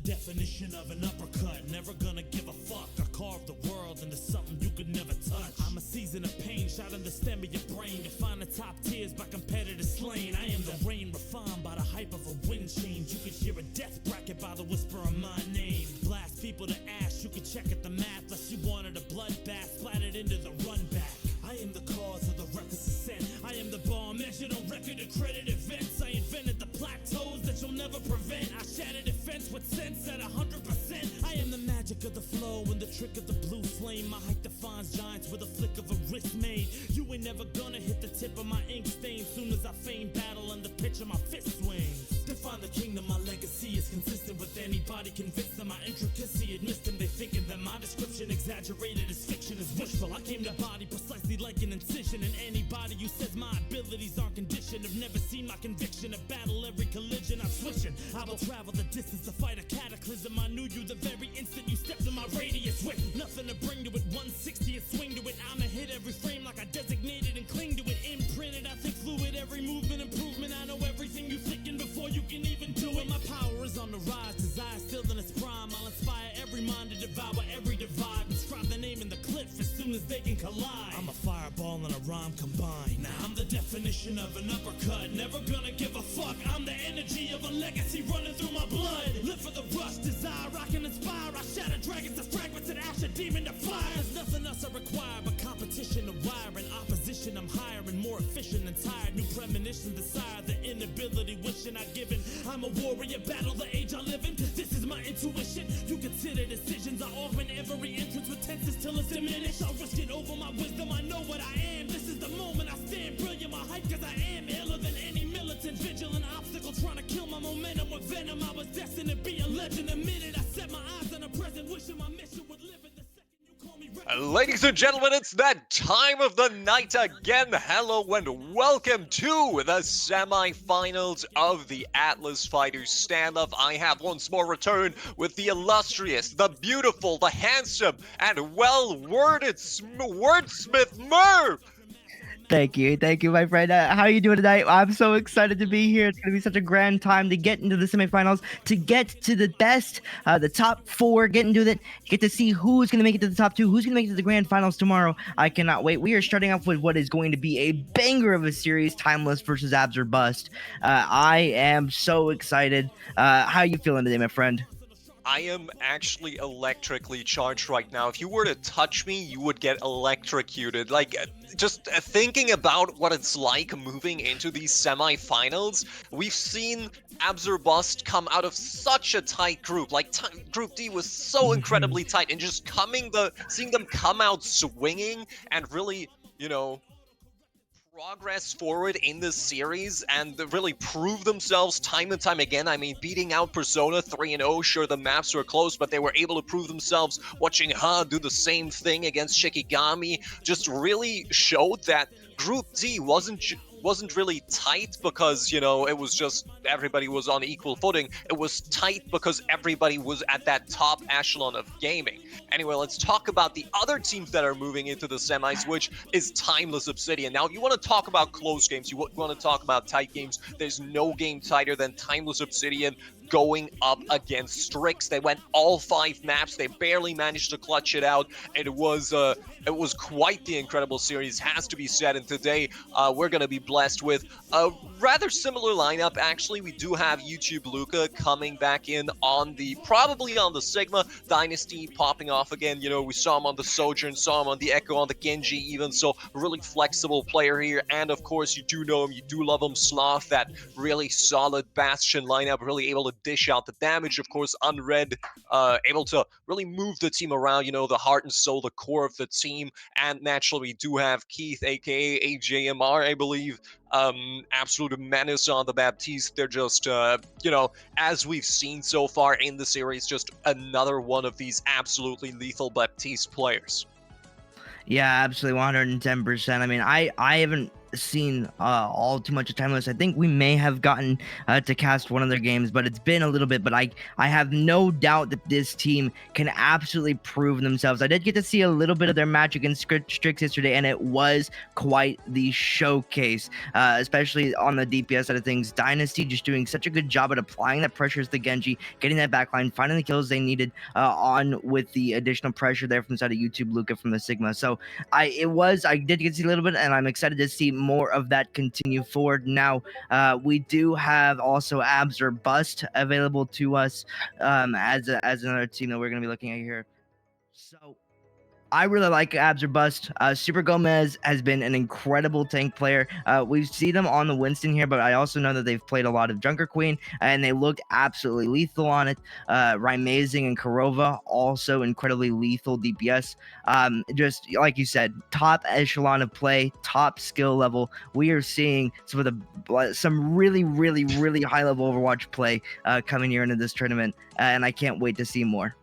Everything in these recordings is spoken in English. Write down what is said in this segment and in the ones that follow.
definition of an uppercut. Never gonna give a fuck. I carved the world into something you could never touch. I'm a season of pain, shot in the stem of your brain. To find the top tiers by competitors slain. I am the rain refined by the hype of a wind change. You could hear a death bracket by the whisper of my name. Blast people to ash, you can check at the math. Unless you wanted a bloodbath, splattered into the run back. I am the cause of the reckless ascent. I am the bar measured on record accredited events. I invented the plateaus that you'll never prevent. I shattered defense with sense at 100%. I am the magic of the flow and the trick of the blue flame. My height defines giants with a flick of a wrist made. You ain't never gonna hit the tip of my ink stain. Soon as I feign battle and the pitch of my fist swings. Define the kingdom, my legacy is consistent with anybody convinced of my intricacy. Admits them, they thinking that my description exaggerated as fiction is wishful. I came to body precisely like an incision. And anybody who says my abilities aren't conditioned have never seen my conviction. To battle every collision I'm switching. I will travel the distance to fight a cataclysm. I knew you the very instant you stepped in my radius with nothing to bring to it. 160 and swing to it. I'ma hit every frame like I designated and cling to it. Imprinted, I think fluid, every movement improvement. I know everything you thinking before you can even do it. My power is on the rise, desire still in its prime. I'll inspire every mind to devour every divide. Inscribe the name in the cliff as soon as they can collide. I'm a fireball and a rhyme combined. Now I'm the definition of an uppercut. Never gonna give a fuck. I'm the energy of a legacy running through my blood. Live for the rush, desire, I can inspire. I shatter dragons to fragments and ash a demon to fire. There's nothing else I require but competition to wire. In opposition I'm higher and more efficient and tired. New premonition, desire, the inability wishing I'd given. I'm a warrior, battle the age I live in. This is my intuition. You consider decisions. I augment every entrance with tenses till it's diminished. I'll risk it over my wisdom. I know what I am. This is the moment I stand brilliant. My hype cause I am iller than any militant. Vigilant obstacle trying to kill my momentum with venom. I was destined to be a legend. The minute I set my eyes on the present, wishing my mission would live in the second you call me. Ladies and gentlemen, it's that time of the night again. Hello and welcome to the semi-finals of the Atlas Fighters Standoff. I have once more returned with the illustrious, the beautiful, the handsome, and well-worded wordsmith Merv. Thank you, my friend. How are you doing tonight? I'm so excited to be here. It's going to be such a grand time to get into the semifinals, to get to the best, the top four, get into it, get to see who's going to make it to the top two, who's going to make it to the grand finals tomorrow. I cannot wait. We are starting off with what is going to be a banger of a series, Timeless versus Abs or Bust. I am so excited. How are you feeling today, my friend? I am actually electrically charged right now. If you were to touch me, you would get electrocuted. Like, just thinking about what it's like moving into these semi-finals, we've seen Abs or Bust come out of such a tight group. Like, Group D was so incredibly tight, and just seeing them come out swinging and really, you know, progress forward in this series and really prove themselves time and time again. I mean, beating out Persona 3-0, sure, the maps were close, but they were able to prove themselves. Watching Ha do the same thing against Shikigami just really showed that Group D wasn't really tight because, you know, it was just everybody was on equal footing. It was tight because everybody was at that top echelon of gaming. Anyway, let's talk about the other teams that are moving into the semis, which is Timeless Obsidian. Now, if you want to talk about close games, you want to talk about tight games, there's no game tighter than Timeless Obsidian going up against Strix. They went all 5 maps. They barely managed to clutch it out. It was quite the incredible series, has to be said. And today, we're going to be blessed with a rather similar lineup. Actually, we do have YouTube Luca coming back in probably on the Sigma Dynasty, popping off again. You know, we saw him on the Sojourn, saw him on the Echo, on the Genji even. So a really flexible player here. And of course, you do know him, you do love him, Sloth, that really solid Bastion lineup, really able to dish out the damage. Of course, Unread, able to really move the team around, you know, the heart and soul, the core of the team. And naturally, we do have Keith, aka AJMR, I believe, absolute menace on the Baptiste. They're just, you know, as we've seen so far in the series, just another one of these absolutely lethal Baptiste players. Yeah, absolutely, 110%. I mean, I haven't seen all too much of Timeless. I think we may have gotten to cast one of their games, but it's been a little bit. But I have no doubt that this team can absolutely prove themselves. I did get to see a little bit of their match against Strix yesterday, and it was quite the showcase, especially on the DPS side of things. Dynasty just doing such a good job at applying that pressure to the Genji, getting that backline, finding the kills they needed on with the additional pressure there from the side of YouTube, Luca from the Sigma. So I did get to see a little bit, and I'm excited to see more of that continue forward. Now, we do have also Abs or Bust available to us as another team that we're going to be looking at here. So I really like Abs or Bust. Super Gomez has been an incredible tank player. We've seen them on the Winston here, but I also know that they've played a lot of Junker Queen, and they looked absolutely lethal on it. Rymazing and Karova, also incredibly lethal DPS. Just like you said, top echelon of play, top skill level. We are seeing some really high level Overwatch play coming here into this tournament, and I can't wait to see more.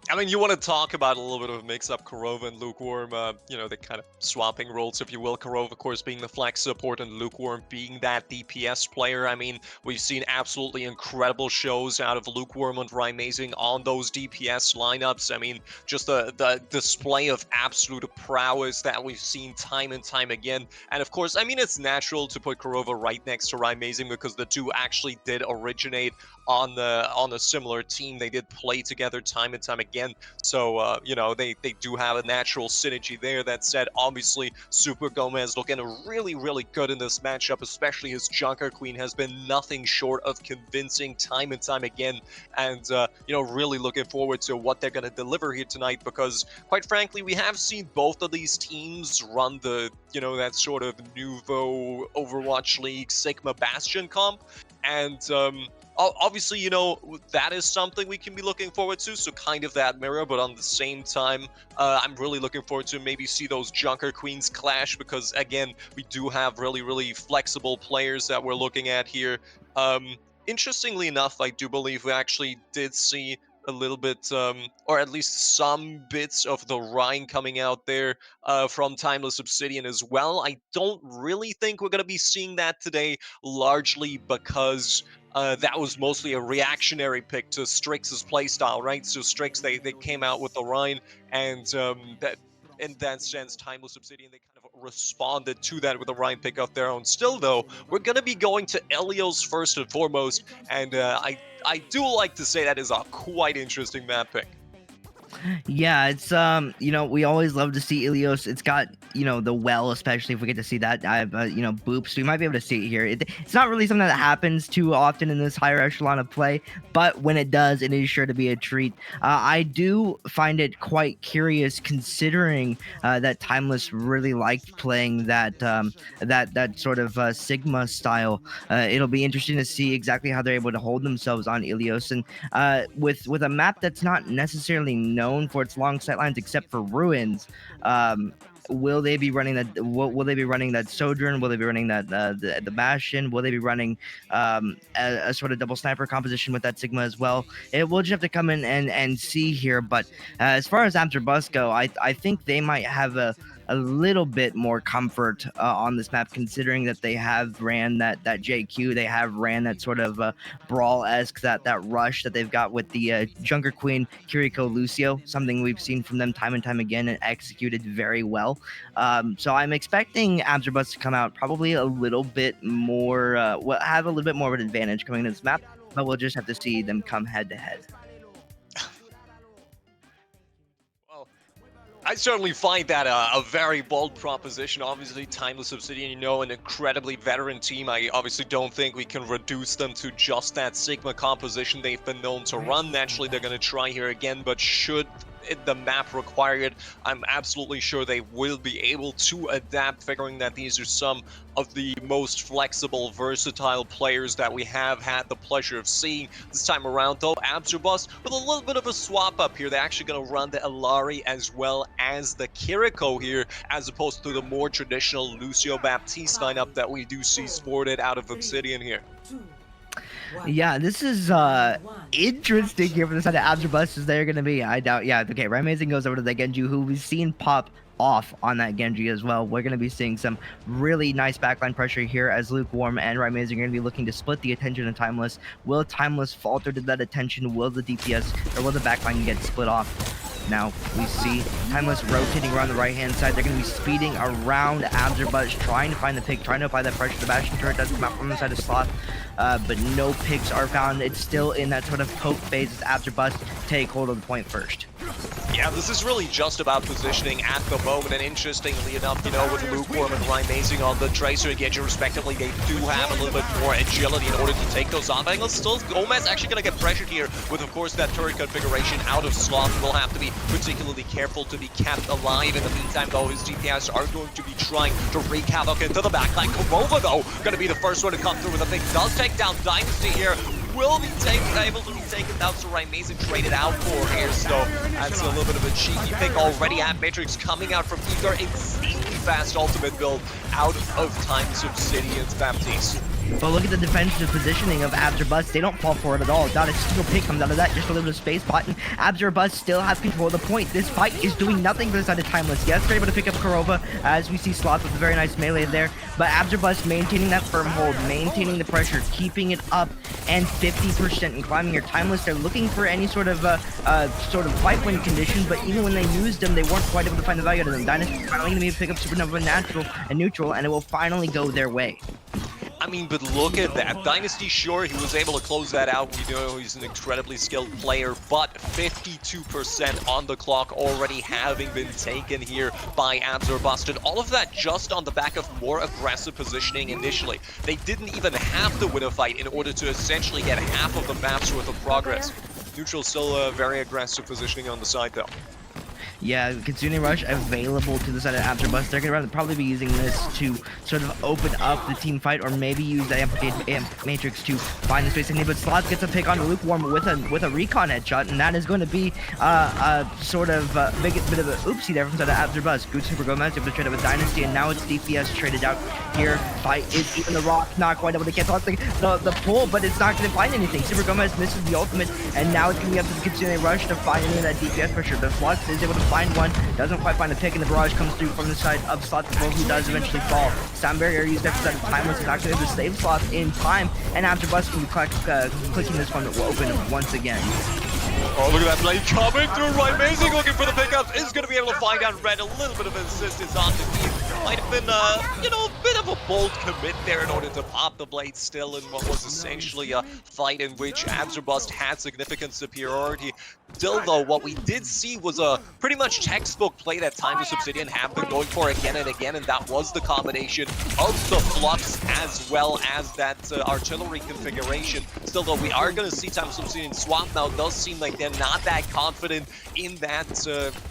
I mean, you want to talk about a little bit of a mix-up, Karova and Lukewarm, you know, they kind of swapping roles, if you will. Karova, of course, being the flex support and Lukewarm being that DPS player. I mean, we've seen absolutely incredible shows out of Lukewarm and Rymazing on those DPS lineups. I mean, just the display of absolute prowess that we've seen time and time again. And of course, I mean, it's natural to put Karova right next to Rymazing because the two actually did originate on a similar team. They did play together time and time again, so you know, they do have a natural synergy there. That said, obviously Super Gomez looking really good in this matchup, especially his Junker Queen has been nothing short of convincing time and time again, and you know, really looking forward to what they're going to deliver here tonight, because quite frankly, we have seen both of these teams run the, you know, that sort of nouveau Overwatch League Sigma Bastion comp, and obviously, you know, that is something we can be looking forward to, so kind of that mirror, but on the same time, I'm really looking forward to maybe see those Junker Queens clash, because again, we do have really flexible players that we're looking at here. Interestingly enough, I do believe we actually did see a little bit, or at least some bits of the Rhine coming out there from Timeless Obsidian as well. I don't really think we're going to be seeing that today, largely because that was mostly a reactionary pick to Strix's playstyle, right? So Strix, they came out with the Rhine, and that in that sense, Timeless Obsidian, they kind of responded to that with a Rhine pick of their own. Still, though, we're going to be going to Elios first and foremost, and I do like to say that is a quite interesting map pick. Yeah, it's you know, we always love to see Ilios. It's got, you know, the well, especially if we get to see that. I have you know, boops. We might be able to see it here. It's not really something that happens too often in this higher echelon of play, but when it does, it is sure to be a treat. I do find it quite curious, considering that Timeless really liked playing that that sort of Sigma style. It'll be interesting to see exactly how they're able to hold themselves on Ilios, and with a map that's not necessarily known for its long sight lines except for ruins. Will they be running that? Will they be running that Sojourn? Will they be running that the Bastion? Will they be running a sort of double sniper composition with that Sigma as well? We'll just have to come in and see here. But as far as Amster Bus go, I think they might have a little bit more comfort on this map, considering that they have ran that JQ, they have ran that sort of brawl-esque, that rush that they've got with the Junker Queen, Kiriko, Lucio, something we've seen from them time and time again and executed very well. So I'm expecting Abserbus to come out probably a little bit more, have a little bit more of an advantage coming into this map, but we'll just have to see them come head-to-head. I certainly find that a very bold proposition. Obviously, Timeless Obsidian, you know, an incredibly veteran team. I obviously don't think we can reduce them to just that Sigma composition they've been known to run. Naturally, they're going to try here again, but should the map require it, I'm absolutely sure they will be able to adapt, figuring that these are some of the most flexible, versatile players that we have had the pleasure of seeing this time around. Though Abserbus with a little bit of a swap up here, they're actually going to run the Ilari as well as the Kiriko here, as opposed to the more traditional Lucio Baptiste lineup that we do see sported out of Obsidian here. Yeah, this is interesting here for the side of Abdurabus as they're gonna be. I doubt. Yeah, okay. Amazing goes over to the Genji, who we've seen pop off on that Genji as well. We're gonna be seeing some really nice backline pressure here as Lukewarm and Amazing are gonna be looking to split the attention of Timeless. Will Timeless falter to that attention? Will the DPS or will the backline get split off? Now we see Timeless rotating around the right-hand side. They're going to be speeding around Abdurabus, trying to find the pick, trying to apply that pressure. The Bastion turret does come out from the side of Sloth, but no picks are found. It's still in that sort of poke phase as Abdurabus take hold of the point first. Yeah, this is really just about positioning at the moment, and interestingly enough, you know, with Lukewarm and Amazing on the Tracer and Genji respectively, they do have a little bit more agility in order to take those off angles. Still, Gomez actually going to get pressured here with, of course, that turret configuration out of Sloth. Will have to be particularly careful to be kept alive. In the meantime, though, his DPS are going to be trying to wreak havoc into the backline. Kurova, though, going to be the first one to come through with a pick. Does take down Dynasty here. Will be able to be taken down to Amazing, traded out for here, so that's a little bit of a cheeky pick already at Matrix coming out from Ether. Insanely fast ultimate build out of Timeless Obsidian's Baptiste. But look at the defensive positioning of Abdurabus. They don't fall for it at all. Not a single pick comes out of that. Just a little bit of space button. Abdurabus still have control of the point. This fight is doing nothing for the side of Timeless. Yes, they're able to pick up Kurova as we see Sloth with a very nice melee there. But Abdurabus maintaining that firm hold, maintaining the pressure, keeping it up, and 50% and climbing here. Timeless, they're looking for any sort of fight win condition, but even when they used them, they weren't quite able to find the value out of them. Dynasty finally going to be pick up Supernova natural and neutral, and it will finally go their way. I mean, but look at that. Dynasty, sure, he was able to close that out. We know he's an incredibly skilled player, but 52% on the clock already having been taken here by Abdurabus. And all of that just on the back of more aggressive positioning initially. They didn't even have to win a fight in order to essentially get half of the map's worth of progress. Neutral still very aggressive positioning on the side, though. Yeah, Kitsune Rush available to the side of Abdurabus. They're going to probably be using this to sort of open up the team fight, or maybe use the Amplified Matrix to find the space in here. But Sloth gets a pick on Lukewarm with a recon headshot, and that is going to be a sort of bit of an oopsie there from the side of Abdurabus. Good Super Gomez able to trade up with Dynasty, and now it's DPS traded out here. Fight is even the Rock not quite able to get the pull, but it's not going to find anything. Super Gomez misses the ultimate, and now it's going to be up to the Kitsune Rush to find any of that DPS pressure. The Sloth is able to find one, doesn't quite find a pick, and the barrage comes through from the side of Sloth, who does eventually fall. Sound barrier used there for that Timeless is actually able to save Sloth in time, and Abdurabus can be clicking this one will open once again. Oh, look at that blade coming through. Amazing looking for the pickups. Is going to be able to find out Red. A little bit of assistance on the team. Might have been, a bit of a bold commit there in order to pop the blade still in what was essentially a fight in which Abdurabus had significant superiority. Still, though, what we did see was a pretty much textbook play that Timeless Obsidian have been going for again and again, and that was the combination of the flux as well as that artillery configuration. Still, though, we are going to see Timeless Obsidian swap now. It does seem like they're not that confident in that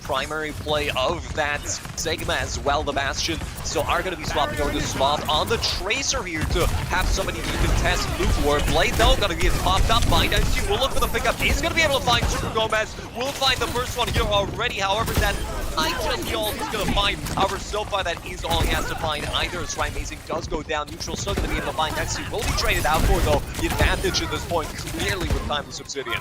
primary play of that Sigma as well, the Bastion. So are going to be swapping over to Sloth on the Tracer here to have somebody to contest Lukewarm. Blade, though, going to get popped up by Dynasty. Will look for the pickup. He's going to be able to find Super Gomez. Will find the first one here already. However, that might just be all he's going to find. However, so far, that is all he has to find. Either Amazing does go down. Neutral still going to be able to find Dynasty. Will be traded out for, though, the advantage at this point clearly with Timeless Obsidian.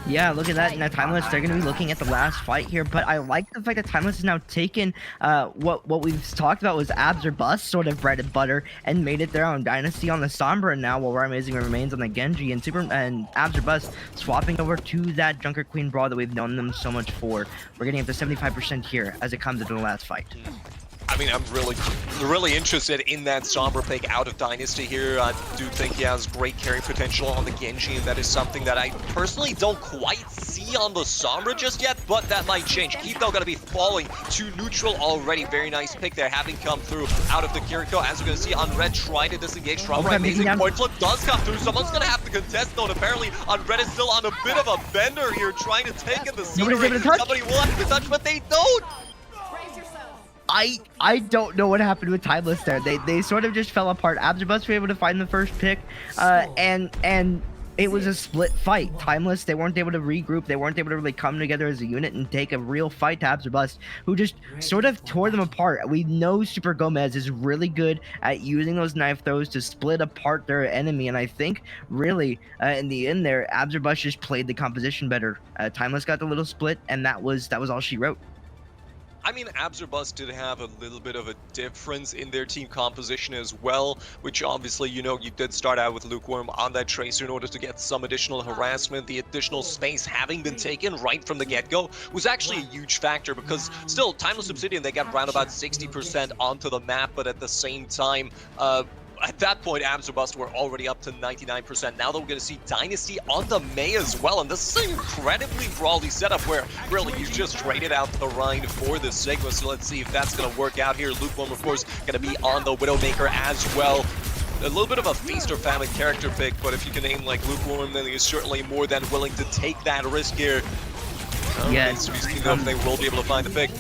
Yeah, look at that. And Timeless, they're going to be looking at the last fight here. But I like the fact that Timeless has now taken what we've talked about was Abdurabus sort of bread and butter and made it their own Dynasty on the Sombra now, while Amazing remains on the Genji, and Abdurabus swapping over to that Junker Queen Brawl that we've known them so much for. We're getting up to 75% here as it comes into the last fight. I mean, I'm really interested in that Sombra pick out of Dynasty here. I do think he has great carry potential on the Genji, and that is something that I personally don't quite see on the Sombra just yet, but that might change. Keith, though, going to be falling to neutral already. Very nice pick there, having come through out of the Kiriko. As we're going to see, Unread try to disengage from Amazing. Point flip does come through. Someone's going to have to contest, though, and apparently Unread is still on a bit of a bender here, trying to take in the scenery. Somebody will have to touch, but they don't! I don't know what happened with Timeless there. They sort of just fell apart. Abdurabus were able to find the first pick, and it was a split fight. Timeless, they weren't able to regroup. They weren't able to really come together as a unit and take a real fight to Absirbust, who just sort of tore them apart. We know Super Gomez is really good at using those knife throws to split apart their enemy, and I think really in the end there, Absirbust just played the composition better. Timeless got the little split, and that was all she wrote. I mean, Absirbust did have a little bit of a difference in their team composition as well, which obviously, you know, you did start out with Lukewarm on that Tracer in order to get some additional harassment. The additional space having been taken right from the get-go was actually a huge factor, because still, Timeless Obsidian, they got around about 60% onto the map, but at the same time, at that point, Absirbust were already up to 99%. Now that we're going to see Dynasty on the May as well, and this is an incredibly brawly setup where really you just traded out the Rhine for the Sigma, so let's see if that's going to work out here. Lukewarm, of course, going to be on the Widowmaker as well. A little bit of a feast or famine character pick, but if you can aim like Lukewarm, then he's certainly more than willing to take that risk here. Yes. They will be able to find the pick.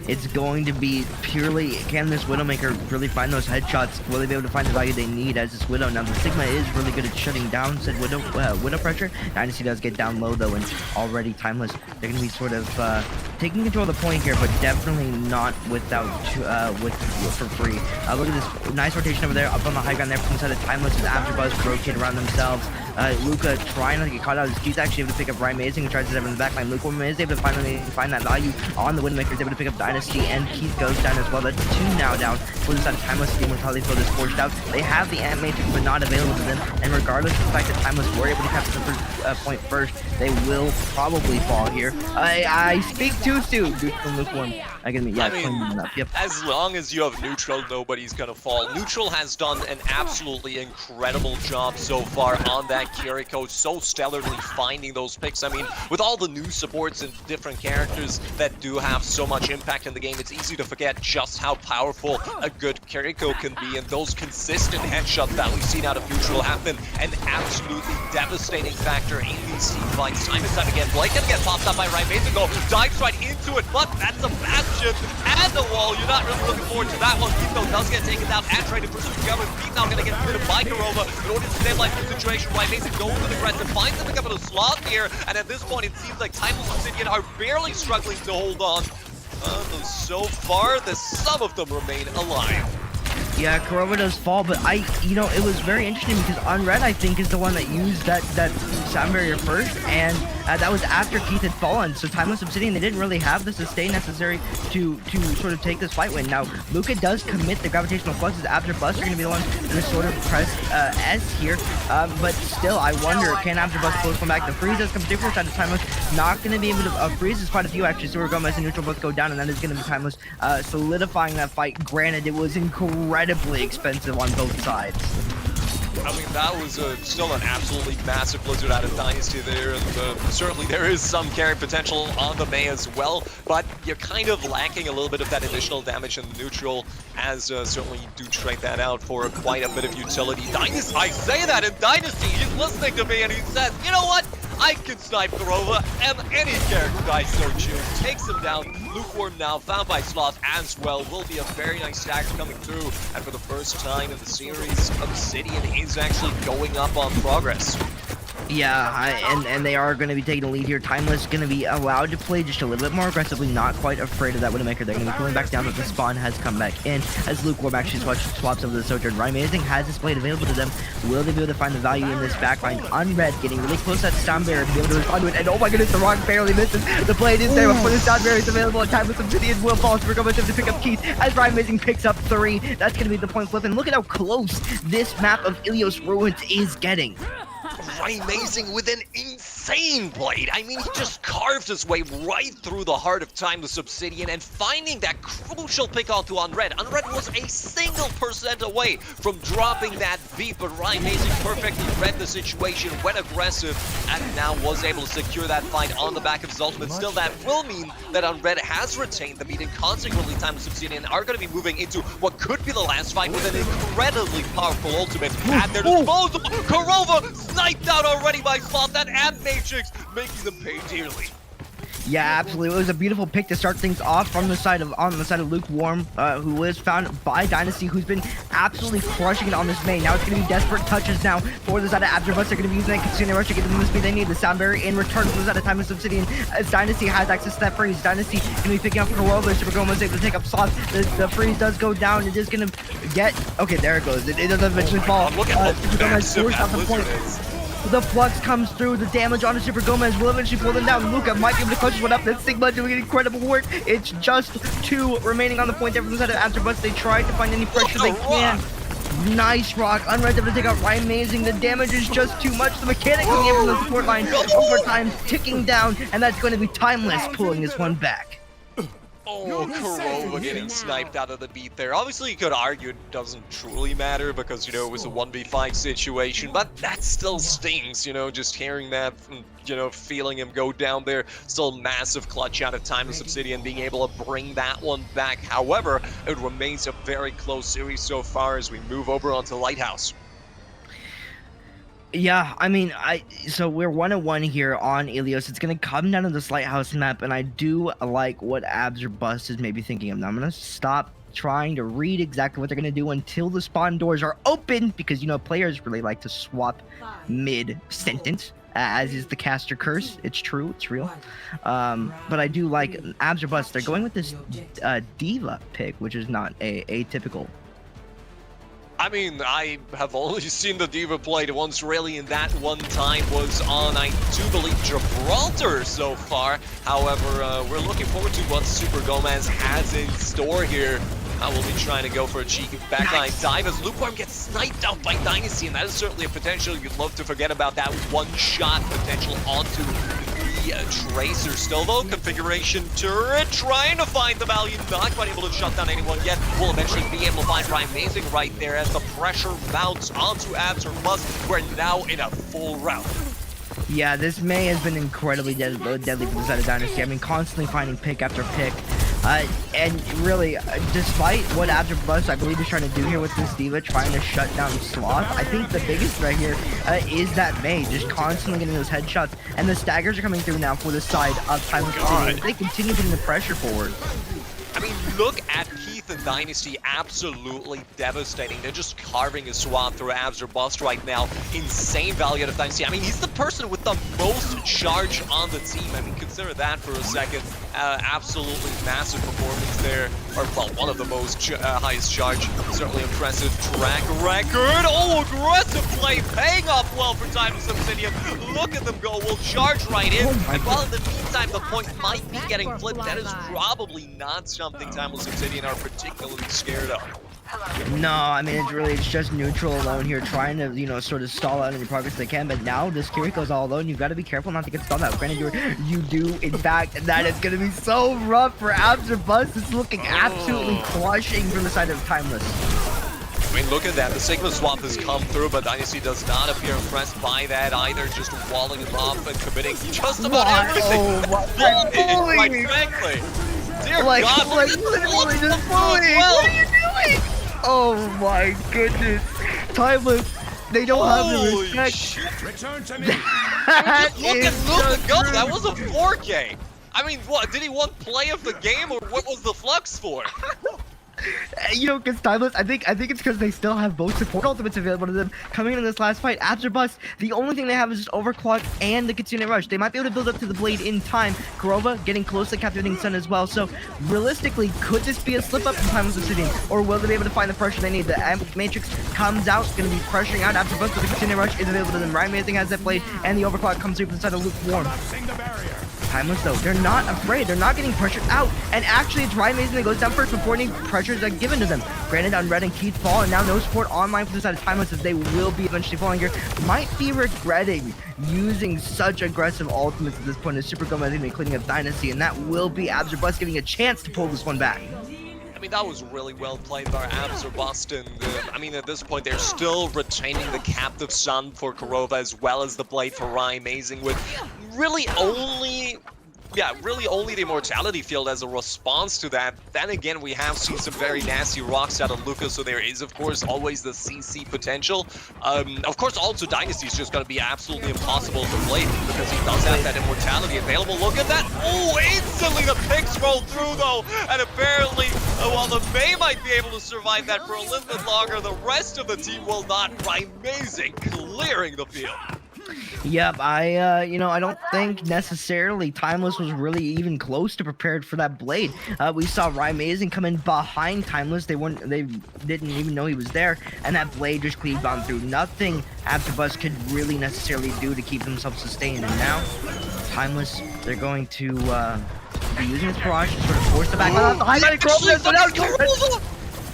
It's going to be purely, can this Widowmaker really find those headshots? Will they be able to find the value they need as this Widow? Now, the Sigma is really good at shutting down said Widow pressure. Dynasty does get down low, though, and already Timeless. They're going to be sort of taking control of the point here, but definitely not without for free. Look at this nice rotation over there, up on the high ground there from inside of Timeless as Absirbust rotate around themselves. Luca trying not to get caught out. He's actually able to pick up Ryan Amazing and tries to have in the backline. Lukewarm is able to finally find that value on the Widowmaker. Is able to pick up Dynasty, and Keith goes down as well. That's 2 now down for this side of Timeless. Team with how they feel this forced out. They have the Ant Matrix, but not available to them. And regardless of the fact that Timeless were able to capture the first point first, they will probably fall here. I speak too soon, dude, from Lukewarm. I mean, yep. As long as you have neutral, nobody's gonna fall. Neutral has done an absolutely incredible job so far on that Kiriko, so stellarly finding those picks. I mean, with all the new supports and different characters that do have so much impact in the game, it's easy to forget just how powerful a good Kiriko can be, and those consistent headshots that we've seen out of neutral have been an absolutely devastating factor in these team fights. Time and time again, Blake gonna get popped up by Ryan Mason, dives right into it, but that's a bastion and a wall. You're not really looking forward to that one. Keith though does get taken down and traded for some cover. Pete now gonna get rid of Mykarova in order to stabilize the situation. Ryan Mason goes with aggressive, finds him a couple of slots here, and at this point it seems like Timeless Obsidian are barely struggling to hold on. So far, some of them remain alive. Yeah, Kurova does fall, but it was very interesting because Unread, I think, is the one that used that sound barrier first, and that was after Keith had fallen. So Timeless Obsidian, they didn't really have the sustain necessary to sort of take this fight win. Now, Luca does commit the gravitational fluxes. Absirbust are going to be the ones going to sort of press S here, but still, I wonder, can Absirbust close come back? The freeze does come through for side of Timeless, not going to be able to freeze is quite a few actually. Super Gomez and Neutral both go down, and that is going to be Timeless solidifying that fight. Granted, it was incredibly expensive on both sides. I mean, that was still an absolutely massive blizzard out of Dynasty there, and certainly there is some carry potential on the May as well, but you're kind of lacking a little bit of that additional damage in the neutral, as certainly you do trade that out for quite a bit of utility. Dynasty, I say that in Dynasty, he's listening to me and he says, you know what? I can snipe Kurova, and any character I so choose takes him down. Lukewarm now found by Sloth as well. Will be a very nice stack coming through, and for the first time in the series, Obsidian is actually going up on progress. Yeah, and they are going to be taking the lead here. Timeless going to be allowed to play just a little bit more aggressively, not quite afraid of that Widowmaker. They're going to be pulling back down, but the spawn has come back in as Lukewarm actually swaps over the Sojourn. Ryan Amazing has this blade available to them. Will they be able to find the value in this backline? Unread getting really close to that sound barrier to be able to respond to it, and oh my goodness, the Rock barely misses. The blade is there before the sound barrier is available, and Timeless Obsidian will fall. So we're going to pick up Keith as Ryan Amazing picks up 3. That's going to be the point flip, and look at how close this map of Ilios Ruins is getting. Ryan Amazing with an insane blade. I mean, he just carved his way right through the heart of Timeless Obsidian and finding that crucial pick onto Unread. Unread was a single % away from dropping that V, but Ryan Amazing perfectly read the situation, went aggressive, and now was able to secure that fight on the back of his ultimate. Still, that will mean that Unread has retained the meeting. Consequently, Timeless Obsidian are going to be moving into what could be the last fight with an incredibly powerful ultimate at their disposal. Kurova sniped out already by Sloth, that and Matrix, making them pay dearly. Yeah, absolutely. It was a beautiful pick to start things off on the side of Lukewarm, who was found by Dynasty, who's been absolutely crushing it on this main. Now it's going to be desperate touches now for the side of Afterbus. They're going to be using that Kitsune Rush to get them the speed they need. The sound barrier in return for the side of Timeless Obsidian, as Dynasty has access to that freeze. Dynasty going to be picking up Corolla. Super Goma is able to take up slots. The freeze does go down. It is going to get... Okay, there it goes. It does eventually fall. Look at Super Goma has forced out the point. The flux comes through, the damage onto Super Gomez will eventually pull them down. Luca might be able to clutch this one up. That's Sigma doing incredible work. It's just 2 remaining on the point there from the side of Afterbus. They tried to find any pressure they can. Nice rock. Unred able to take out Ryan Amazing. The damage is just too much. The mechanic coming in from the support line. Overtime ticking down, and that's going to be Timeless pulling this one back. Oh, Kurova getting sniped out of the beat there. Obviously, you could argue it doesn't truly matter because, you know, it was a 1v5 situation, but that still stings, you know, just hearing that, you know, feeling him go down there. Still massive clutch out of Timeless Obsidian being able to bring that one back. However, it remains a very close series so far as we move over onto Lighthouse. Yeah, I mean, so we're 1-1 here on Ilios. It's gonna come down to this Lighthouse map, and I do like what Abs or Bust is maybe thinking of. Now I'm gonna stop trying to read exactly what they're gonna do until the spawn doors are open, because you know players really like to swap mid-sentence, as is the caster curse. It's true, it's real. But I do like Abs or Bust. They're going with this Diva pick, which is not atypical. I mean, I have only seen the Diva played once really, and that one time was on, I do believe, Gibraltar so far. However, we're looking forward to what Super Gomez has in store here. I will be trying to go for a cheeky backline dive as Lukewarm gets sniped out by Dynasty, and that is certainly a potential. You'd love to forget about that one-shot potential onto the Tracer. Still though, configuration turret trying to find the value, not quite able to shut down anyone yet. Will eventually be able to find Ryan Amazing right there as the pressure mounts onto Abs or Bust. We're now in a full round. Yeah, this May has been incredibly deadly for the side of Dynasty. I mean, constantly finding pick after pick. And really, despite what Abs or Bust, I believe, is trying to do here with this Diva, trying to shut down Sloth, I think the biggest threat here is that May, just constantly getting those headshots. And the staggers are coming through now for the side of Timeless Obsidian. They continue putting the pressure forward. I mean, look at Keith and Dynasty absolutely devastating. They're just carving a swath through Abs or Bust right now. Insane value out of Dynasty. I mean, he's the person with the most charge on the team. I mean, consider that for a second. Absolutely massive performance there. Or, well, one of the most highest charge. Certainly impressive track record. Oh, aggressive play paying off well for Timeless Obsidian. Look at them go. We'll charge right in. And while in the meantime, the point might be getting flipped, that is probably not something Timeless Obsidian are particularly scared of. No, I mean, it's just neutral alone here, trying to, you know, sort of stall out any progress they can. But now this Kiriko's all alone. You've got to be careful not to get stalled out. Granted, you do, in fact, and that is going to be so rough for Abs or Bust. It's looking absolutely crushing from the side of Timeless. I mean, look at that. The Sigma swap has come through, but Dynasty does not appear impressed by that either. Just walling him off and committing just about everything. Quite frankly. Dear God, literally just bullying. What are you doing? Oh my goodness. Timeless, they don't have the respect. Shit. Return to me. I mean, just look at go. That was a 4K. I mean, what? Did he want play of the game, or what was the flux for? You know, because Timeless, I think it's because they still have both support ultimates available to them coming in this last fight. Abs or Bust, the only thing they have is just Overclock and the Kitsune Rush. They might be able to build up to the Blade in time. Kurova getting close to captivating Sun as well. So, realistically, could this be a slip-up from Timeless Obsidian? Or will they be able to find the pressure they need? The Amp Matrix comes out, going to be pressuring out Abs or Bust, but the Kitsune Rush is available to them. Ryan Amazing has that Blade, and the Overclock comes through from the side of Lukewarm. Timeless though, they're not afraid, they're not getting pressured out, and actually it's Ryan Amazing that goes down first before any pressures are given to them. Granted, Unred and Keith fall, and now no support online for the side of Timeless as they will be eventually falling here. Might be regretting using such aggressive ultimates at this point as Super Gomez cleaning up Dynasty, and that will be Abs or Bust giving a chance to pull this one back. I mean, that was really well played by Abs or Bust, and I mean, at this point, they're still retaining the Captive Sun for Kurova as well as the Blade for Ryan Amazing, with really only Yeah, really only the Immortality Field as a response to that. Then again, we have seen some very nasty rocks out of Lucas, so there is, of course, always the CC potential. Of course, also Dynasty is just going to be absolutely impossible to play because he does have that Immortality available. Look at that. Oh, instantly the picks roll through, though. And apparently, while the Mei might be able to survive that for a little bit longer, the rest of the team will not. Amazing, clearing the field. Yep, I don't think necessarily Timeless was really even close to prepared for that blade. We saw Amazing come in behind Timeless. They didn't even know he was there, and that blade just cleaved on through. Nothing AfterBuzz could really necessarily do to keep themselves sustained. And now, Timeless, they're going to be using his barrage to sort of force the back.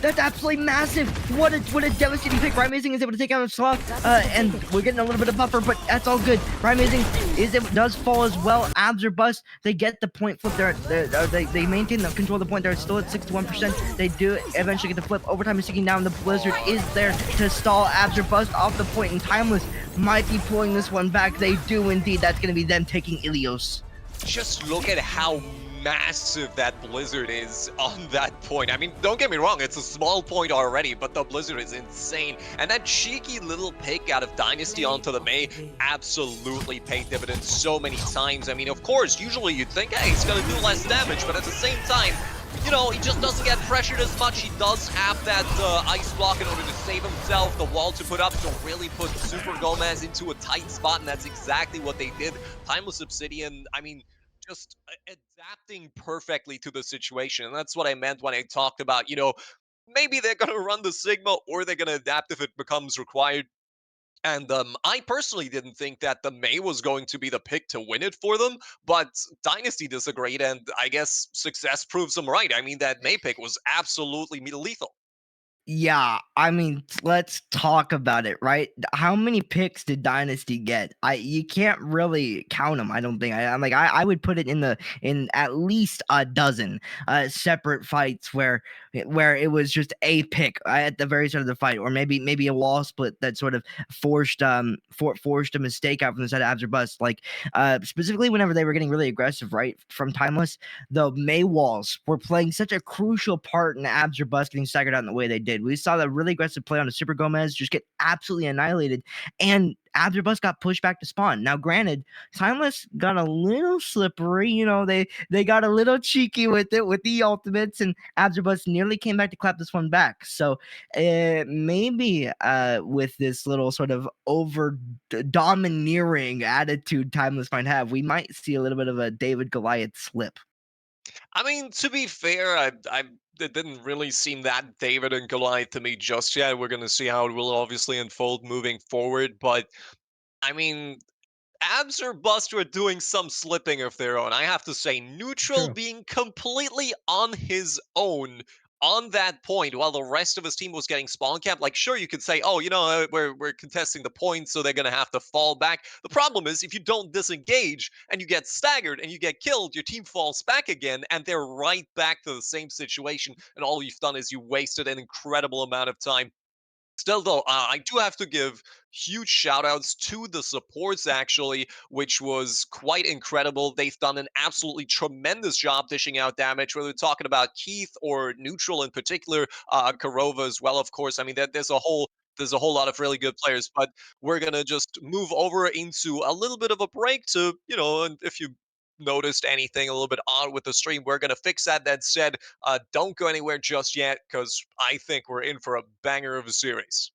That's absolutely massive. What a devastating pick. Amazing is able to take out a slot, and we're getting a little bit of buffer, but that's all good. Amazing does fall as well. Abs or bust. They get the point flip. They maintain the control of the point. They're still at 61%. They do eventually get the flip. Overtime is ticking down. The Blizzard is there to stall Abs or bust off the point, and Timeless might be pulling this one back. They do indeed. That's going to be them taking Ilios. Just look at how massive that Blizzard is on that point. I mean, don't get me wrong, it's a small point already, but the Blizzard is insane. And that cheeky little pick out of Dynasty onto the Mei absolutely paid dividends so many times. I mean, of course, usually you'd think, hey, he's gonna do less damage, but at the same time, you know, he just doesn't get pressured as much. He does have that ice block in order to save himself, the wall to put up to really put Super Gomez into a tight spot, and that's exactly what they did. Timeless Obsidian, I mean, just adapting perfectly to the situation. And that's what I meant when I talked about, you know, maybe they're going to run the Sigma or they're going to adapt if it becomes required. And I personally didn't think that the Mei was going to be the pick to win it for them, but Dynasty disagreed, and I guess success proves them right. I mean, that Mei pick was absolutely lethal. Yeah, I mean, let's talk about it, right? How many picks did Dynasty get? You can't really count them. I don't think. I would put it in at least a dozen separate fights where it was just a pick at the very start of the fight, or maybe a wall split that sort of forced forced a mistake out from the side of Abs or Bust. Like specifically whenever they were getting really aggressive, right, from Timeless, the Mei walls were playing such a crucial part in Abs or Bust getting staggered out in the way they did. We saw that really aggressive play on a Super Gomez just get absolutely annihilated, and Abs or Bust got pushed back to spawn. Now, granted, Timeless got a little slippery. You know, they got a little cheeky with it with the ultimates, and Abs or Bust nearly came back to clap this one back. So maybe with this little sort of over domineering attitude Timeless might have, we might see a little bit of a David Goliath slip. I mean, to be fair, it didn't really seem that David and Goliath to me just yet. We're going to see how it will obviously unfold moving forward. But I mean, Abs or Bust were doing some slipping of their own. I have to say, Neutral True. being completely on his own on that point while the rest of his team was getting spawn camped. Like, sure, you could say, oh, you know, we're contesting the points, so they're going to have to fall back. The problem is, if you don't disengage and you get staggered and you get killed, your team falls back again, and they're right back to the same situation. And all you've done is you wasted an incredible amount of time. Still, though, I do have to give huge shout outs to the supports, actually, which was quite incredible. They've done an absolutely tremendous job dishing out damage, whether we're talking about Keith or Neutral in particular, Karova as well, of course. I mean, there's a whole lot of really good players, but we're gonna just move over into a little bit of a break to, you know, and if you noticed anything a little bit odd with the stream, we're gonna fix that. That said, don't go anywhere just yet, because I think we're in for a banger of a series.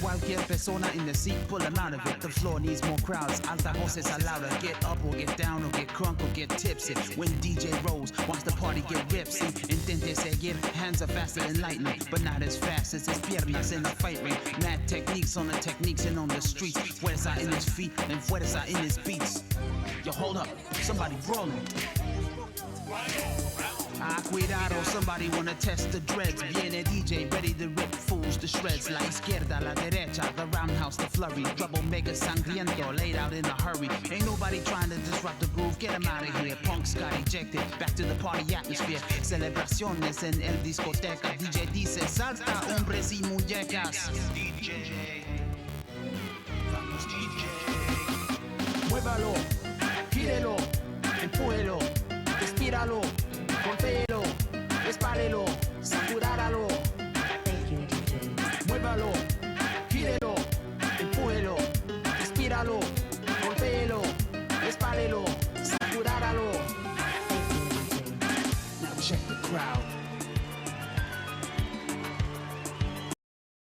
Cualquier persona in the seat, pull them out of it. The floor needs more crowds. Altavoces are louder. Get up or get down or get crunk or get tipsy. When DJ rolls, watch the party get ripsy. Intente seguir, hands are faster than lightning, but not as fast as his piernas in a fight ring. Mad techniques on the techniques and on the streets. Fuerza in his feet and fuerza in his beats. Yo, hold up, somebody rolling. Ah, cuidado, somebody wanna test the dreads. Viene DJ, ready to rip fools to shreds. La izquierda, la derecha, the roundhouse, the flurry. Trouble mega sangriento, laid out in a hurry. Ain't nobody trying to disrupt the groove, get 'em out of here. Punks got ejected, back to the party atmosphere. Celebraciones en el discoteca. DJ dice, salta hombres y muñecas. DJ, vamos DJ. Muévalo, gírelo, empújelo, respíralo.